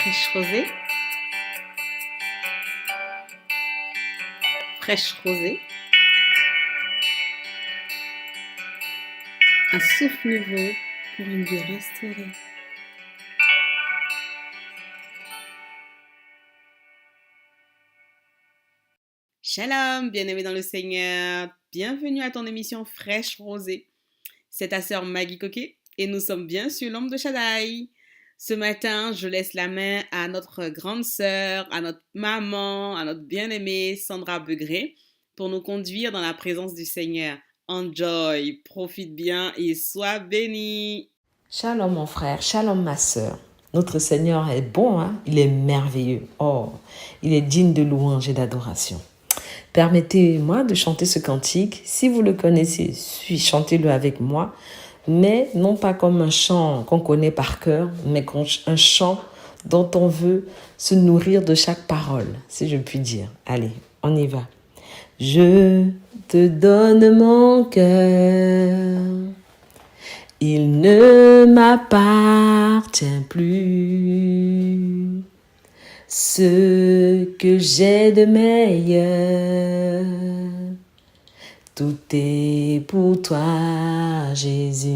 Fraîche rosée, fraîche rosée, un souffle nouveau pour une vie restaurée. Shalom, bien-aimé dans le Seigneur. Bienvenue à ton émission Fraîche Rosée. C'est ta sœur Maggie Coquet et nous sommes bien sur l'ombre de Shaddai. Ce matin, je laisse la main à notre grande sœur, à notre maman, à notre bien-aimée Sandra Begré pour nous conduire dans la présence du Seigneur. Enjoy, profite bien et sois béni. Shalom mon frère, shalom ma sœur. Notre Seigneur est bon, hein? Il est merveilleux. Oh, il est digne de louange et d'adoration. Permettez-moi de chanter ce cantique. Si vous le connaissez, chantez-le avec moi. Mais non pas comme un chant qu'on connaît par cœur, mais un chant dont on veut se nourrir de chaque parole, si je puis dire. Allez, on y va. Je te donne mon cœur. Il ne m'appartient plus. Ce que j'ai de meilleur, tout est pour toi, Jésus.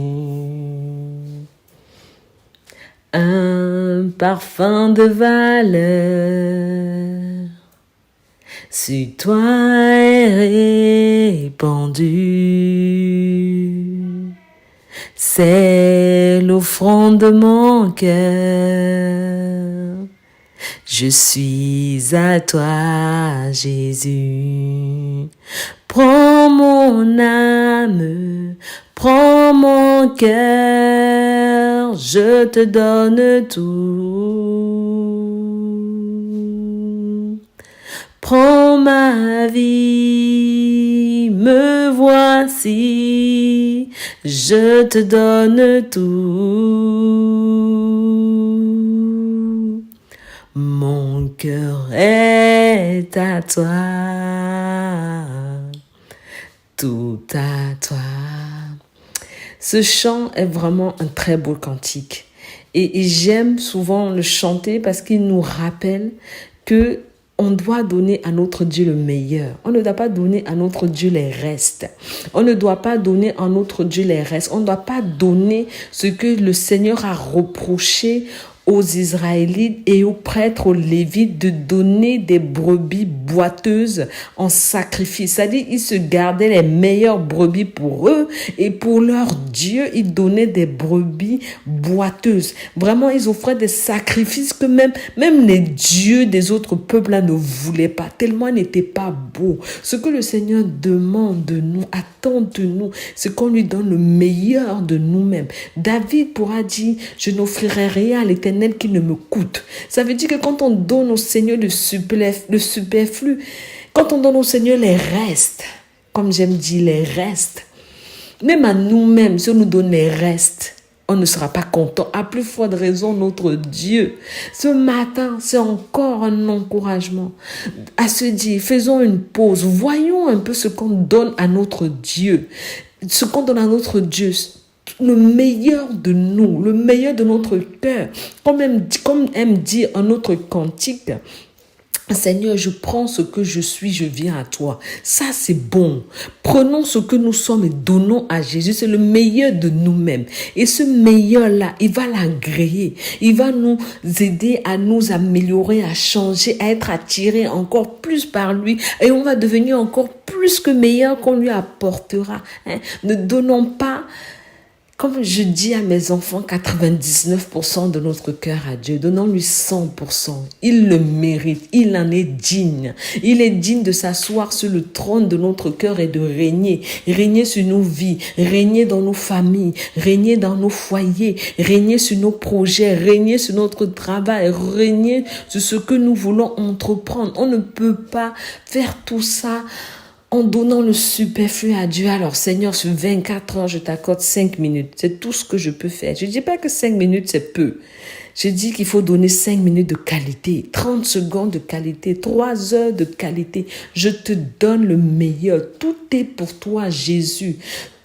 Un parfum de valeur sur toi est répandu. C'est l'offrande de mon cœur. Je suis à toi, Jésus. Prends mon âme, prends mon cœur, je te donne tout. Prends ma vie, me voici, je te donne tout. Mon cœur est à toi, tout à toi. Ce chant est vraiment un très beau cantique. Et j'aime souvent le chanter parce qu'il nous rappelle que on doit donner à notre Dieu le meilleur. On ne doit pas donner à notre Dieu les restes. On ne doit pas donner à notre Dieu les restes. On ne doit pas donner ce que le Seigneur a reproché aux Israélites et aux prêtres, aux Lévites, de donner des brebis boiteuses en sacrifice. C'est-à-dire, ils se gardaient les meilleures brebis pour eux et pour leur Dieu, ils donnaient des brebis boiteuses. Vraiment, ils offraient des sacrifices que même les dieux des autres peuples là ne voulaient pas, tellement ils n'étaient pas beaux. Ce que le Seigneur demande de nous, attend de nous, c'est qu'on lui donne le meilleur de nous-mêmes. David pourra dire, je n'offrirai rien à l'Éternel qui ne me coûte. Ça veut dire que quand on donne au Seigneur le superflu, quand on donne au Seigneur les restes, comme j'aime dire les restes, même à nous-mêmes, si on nous donne les restes, on ne sera pas content. À plus forte raison, notre Dieu. Ce matin, c'est encore un encouragement à se dire, faisons une pause, voyons un peu ce qu'on donne à notre Dieu. Ce qu'on donne à notre Dieu, le meilleur de nous, le meilleur de notre cœur. Comme aime dire un autre cantique, Seigneur, je prends ce que je suis, je viens à toi. Ça, c'est bon. Prenons ce que nous sommes et donnons à Jésus. C'est le meilleur de nous-mêmes. Et ce meilleur-là, il va l'agréer. Il va nous aider à nous améliorer, à changer, à être attirés encore plus par lui. Et on va devenir encore plus que meilleur qu'on lui apportera. Ne donnons pas... Comme je dis à mes enfants, 99% de notre cœur à Dieu, donnons-lui 100%. Il le mérite, il en est digne. Il est digne de s'asseoir sur le trône de notre cœur et de régner. Régner sur nos vies, régner dans nos familles, régner dans nos foyers, régner sur nos projets, régner sur notre travail, régner sur ce que nous voulons entreprendre. On ne peut pas faire tout ça en donnant le superflu à Dieu. Alors Seigneur, sur 24 heures, je t'accorde 5 minutes. C'est tout ce que je peux faire. Je ne dis pas que 5 minutes, c'est peu. Je dis qu'il faut donner 5 minutes de qualité, 30 secondes de qualité, 3 heures de qualité. Je te donne le meilleur. Tout est pour toi, Jésus.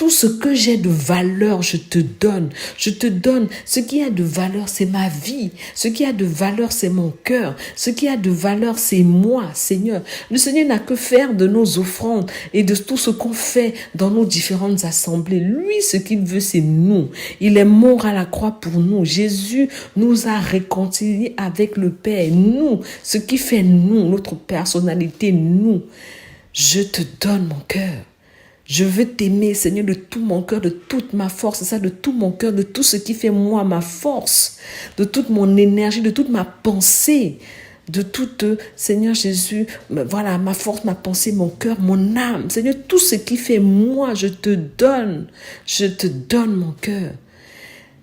Tout ce que j'ai de valeur, je te donne. Je te donne. Ce qui a de valeur, c'est ma vie. Ce qui a de valeur, c'est mon cœur. Ce qui a de valeur, c'est moi, Seigneur. Le Seigneur n'a que faire de nos offrandes et de tout ce qu'on fait dans nos différentes assemblées. Lui, ce qu'il veut, c'est nous. Il est mort à la croix pour nous. Jésus nous a réconciliés avec le Père. Nous, ce qui fait nous, notre personnalité, nous. Je te donne mon cœur. Je veux t'aimer, Seigneur, de tout mon cœur, de toute ma force, c'est ça, de tout mon cœur, de tout ce qui fait moi ma force, de toute mon énergie, de toute ma pensée, de toute, Seigneur Jésus, voilà, ma force, ma pensée, mon cœur, mon âme. Seigneur, tout ce qui fait moi, je te donne mon cœur.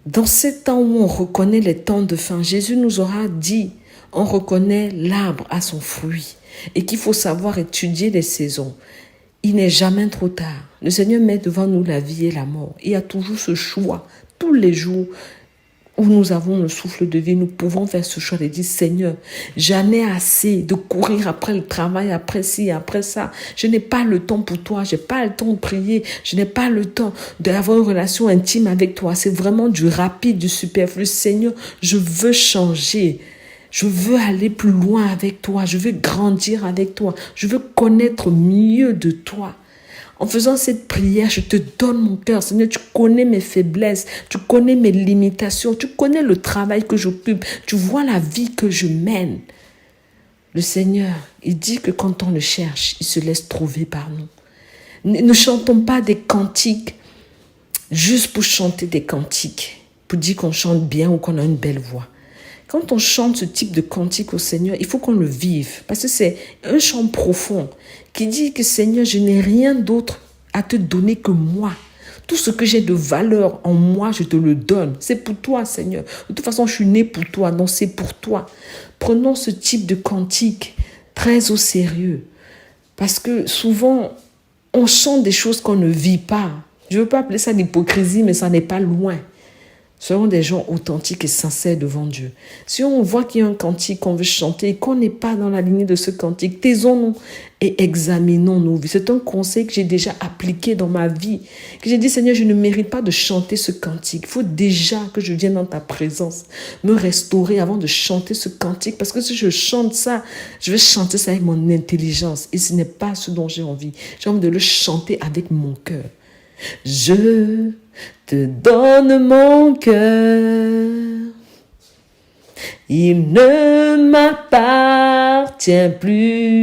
Dans ces temps où on reconnaît les temps de fin, Jésus nous aura dit, on reconnaît l'arbre à son fruit et qu'il faut savoir étudier les saisons. Il n'est jamais trop tard. Le Seigneur met devant nous la vie et la mort. Il y a toujours ce choix. Tous les jours où nous avons le souffle de vie, nous pouvons faire ce choix de dire, Seigneur, j'en ai assez de courir après le travail, après ci, après ça. Je n'ai pas le temps pour toi. Je n'ai pas le temps de prier. Je n'ai pas le temps d'avoir une relation intime avec toi. C'est vraiment du rapide, du superflu. Seigneur, je veux changer. Je veux aller plus loin avec toi. Je veux grandir avec toi. Je veux connaître mieux de toi. En faisant cette prière, je te donne mon cœur. Seigneur, tu connais mes faiblesses. Tu connais mes limitations. Tu connais le travail que j'occupe. Tu vois la vie que je mène. Le Seigneur, il dit que quand on le cherche, il se laisse trouver par nous. Ne chantons pas des cantiques juste pour chanter des cantiques, pour dire qu'on chante bien ou qu'on a une belle voix. Quand on chante ce type de cantique au Seigneur, il faut qu'on le vive. Parce que c'est un chant profond qui dit que Seigneur, je n'ai rien d'autre à te donner que moi. Tout ce que j'ai de valeur en moi, je te le donne. C'est pour toi, Seigneur. De toute façon, je suis né pour toi. Non, c'est pour toi. Prenons ce type de cantique très au sérieux. Parce que souvent, on chante des choses qu'on ne vit pas. Je ne veux pas appeler ça l'hypocrisie, mais ça n'est pas loin. Soyons des gens authentiques et sincères devant Dieu. Si on voit qu'il y a un cantique qu'on veut chanter et qu'on n'est pas dans la lignée de ce cantique, taisons-nous et examinons nos vies. C'est un conseil que j'ai déjà appliqué dans ma vie. Que j'ai dit, Seigneur, je ne mérite pas de chanter ce cantique. Il faut déjà que je vienne dans ta présence, me restaurer avant de chanter ce cantique. Parce que si je chante ça, je vais chanter ça avec mon intelligence. Et ce n'est pas ce dont j'ai envie. J'ai envie de le chanter avec mon cœur. Je te donne mon cœur, il ne m'appartient plus.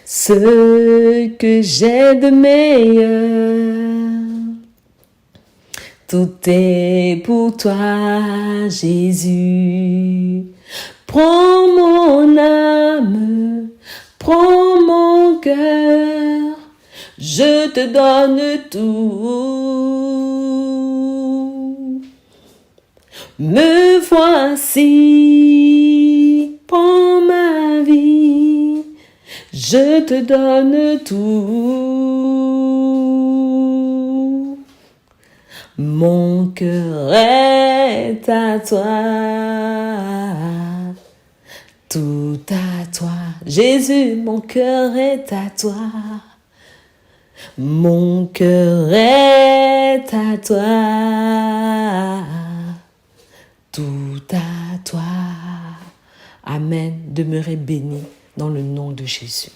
Ce que j'ai de meilleur, tout est pour toi, Jésus. Prends mon âme, prends mon cœur. Je te donne tout. Me voici, prends ma vie. Je te donne tout. Mon cœur est à toi. Tout à toi. Jésus, mon cœur est à toi. Mon cœur est à toi, tout à toi. Amen. Demeurez bénis dans le nom de Jésus.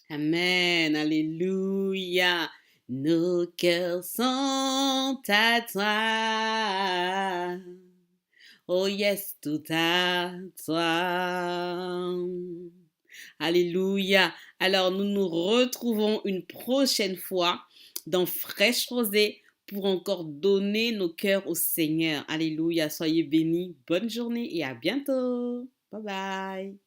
Amen. Alléluia. Nos cœurs sont à toi. Oh yes, tout à toi. Alléluia. Alors, nous nous retrouvons une prochaine fois dans Fraîche Rosée pour encore donner nos cœurs au Seigneur. Alléluia. Soyez bénis. Bonne journée et à bientôt. Bye bye.